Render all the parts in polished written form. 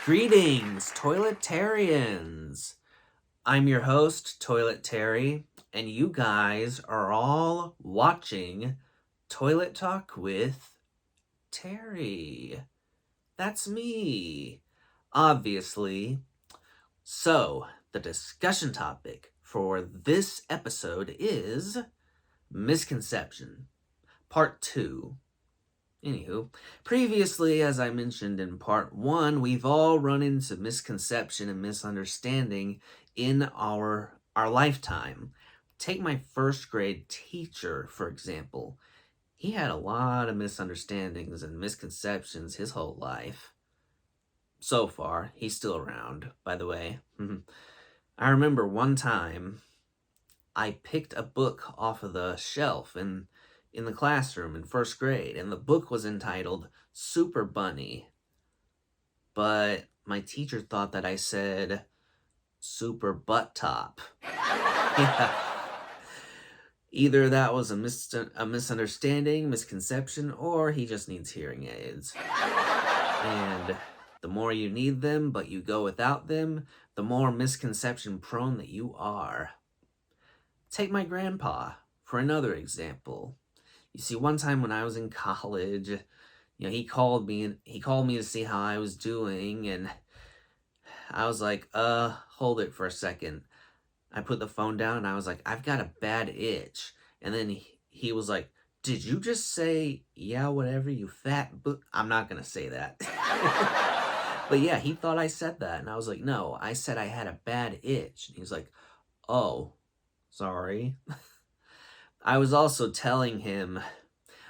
Greetings, Toiletarians! I'm your host, Toilet Terry, and you guys are all watching Toilet Talk with Terry. That's me, obviously. So, the discussion topic for this episode is misconception, part 2. Anywho, previously, as I mentioned in part 1, we've all run into misconception and misunderstanding in our lifetime. Take my first grade teacher, for example. He had a lot of misunderstandings and misconceptions his whole life. So far, he's still around, by the way. I remember one time I picked a book off of the shelf in the classroom in first grade, and the book was entitled Super Bunny. But my teacher thought that I said Super Butt Top. Yeah. Either that was a misunderstanding, misconception, or he just needs hearing aids. And the more you need them, but you go without them, the more misconception prone that you are. Take my grandpa for another example. You see, one time when I was in college, he called me to see how I was doing, and I was like, hold it for a second. I put the phone down and I was like, I've got a bad itch. And then he was like, did you just say, yeah, whatever, you fat I'm not gonna say that. But yeah, he thought I said that, and I was like, no, I said I had a bad itch. And he was like, oh, sorry. I was also telling him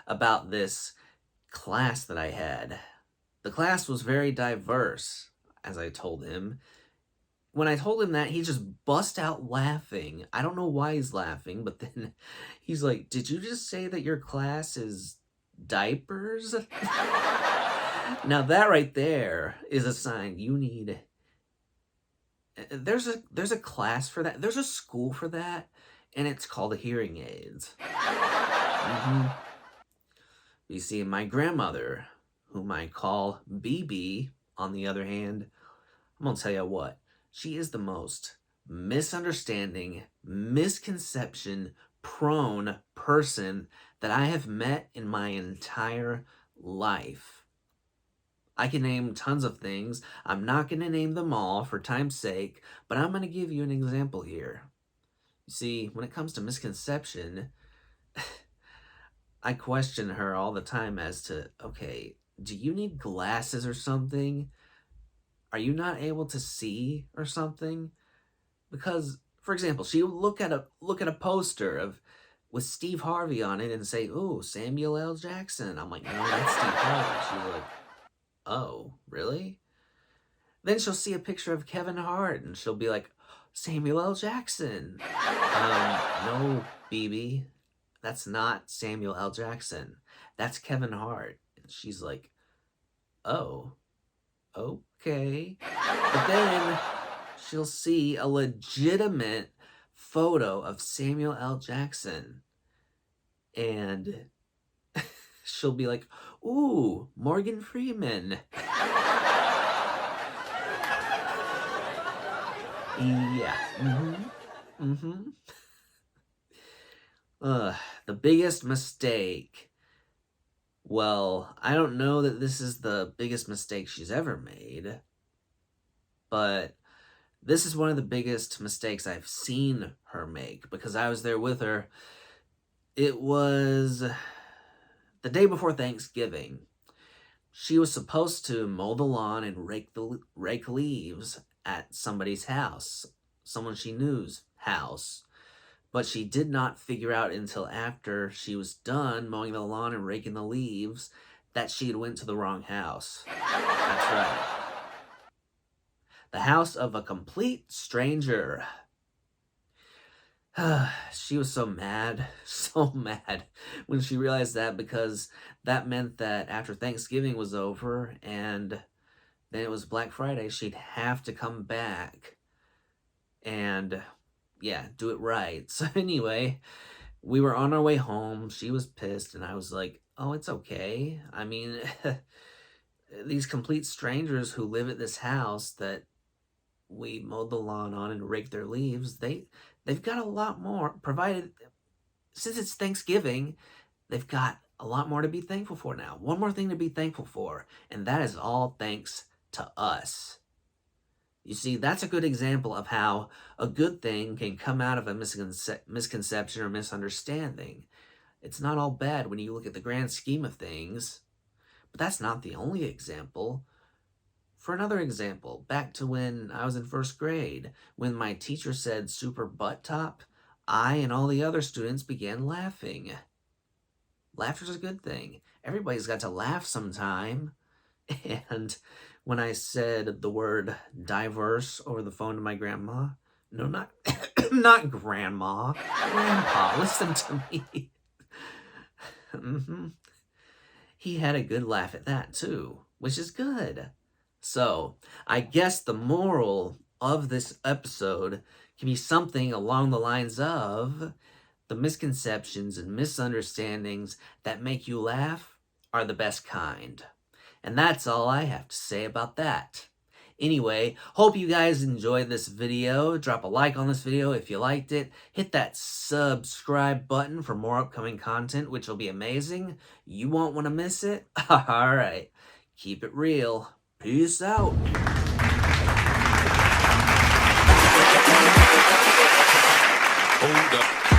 about this class that I had. The class was very diverse, as I told him. When I told him that, he just bust out laughing. I don't know why he's laughing, but then he's like, did you just say that your class is diapers? Now that right there is a sign you need. There's a class for that. There's a school for that, and it's called hearing aids. You see, my grandmother, whom I call BB, on the other hand, I'm gonna tell you what, she is the most misunderstanding, misconception prone person that I have met in my entire life. I can name tons of things. I'm not going to name them all for time's sake, but I'm going to give you an example here. You see, when it comes to misconception, I question her all the time as to, okay, do you need glasses or something? Are you not able to see or something? Because, for example, she would look at a poster with Steve Harvey on it and say, "Ooh, Samuel L. Jackson." I'm like, "No, that's Steve Harvey." She's like, "Oh, really?" Then she'll see a picture of Kevin Hart and she'll be like, "Samuel L. Jackson." No, BB, that's not Samuel L. Jackson. That's Kevin Hart. And she's like, "Oh, okay." But then she'll see a legitimate photo of Samuel L. Jackson, and she'll be like, "Ooh, Morgan Freeman." Yeah. The biggest mistake. Well, I don't know that this is the biggest mistake she's ever made, but this is one of the biggest mistakes I've seen her make because I was there with her. It was the day before Thanksgiving. She was supposed to mow the lawn and rake leaves at somebody's house, someone she knew's house. But she did not figure out until after she was done mowing the lawn and raking the leaves that she had went to the wrong house. That's right. The house of a complete stranger. She was so mad when she realized that, because that meant that after Thanksgiving was over and then it was Black Friday, she'd have to come back and, yeah, do it right. So anyway, we were on our way home. She was pissed, and I was like, oh, it's okay. I mean, these complete strangers who live at this house that we mowed the lawn on and raked their leaves, they've got a lot more, provided, since it's Thanksgiving, they've got a lot more to be thankful for now. One more thing to be thankful for, and that is all thanks to us. You see, that's a good example of how a good thing can come out of a misconception or misunderstanding. It's not all bad when you look at the grand scheme of things, but that's not the only example. For another example, back to when I was in first grade, when my teacher said super butt top, I and all the other students began laughing. Laughter's a good thing. Everybody's got to laugh sometime. And when I said the word diverse over the phone to my grandma, no, not not grandma, grandpa, listen to me. He had a good laugh at that too, which is good. So, I guess the moral of this episode can be something along the lines of the misconceptions and misunderstandings that make you laugh are the best kind. And that's all I have to say about that. Anyway, hope you guys enjoyed this video. Drop a like on this video if you liked it. Hit that subscribe button for more upcoming content, which will be amazing. You won't want to miss it. Alright, keep it real. Peace out. Hold up.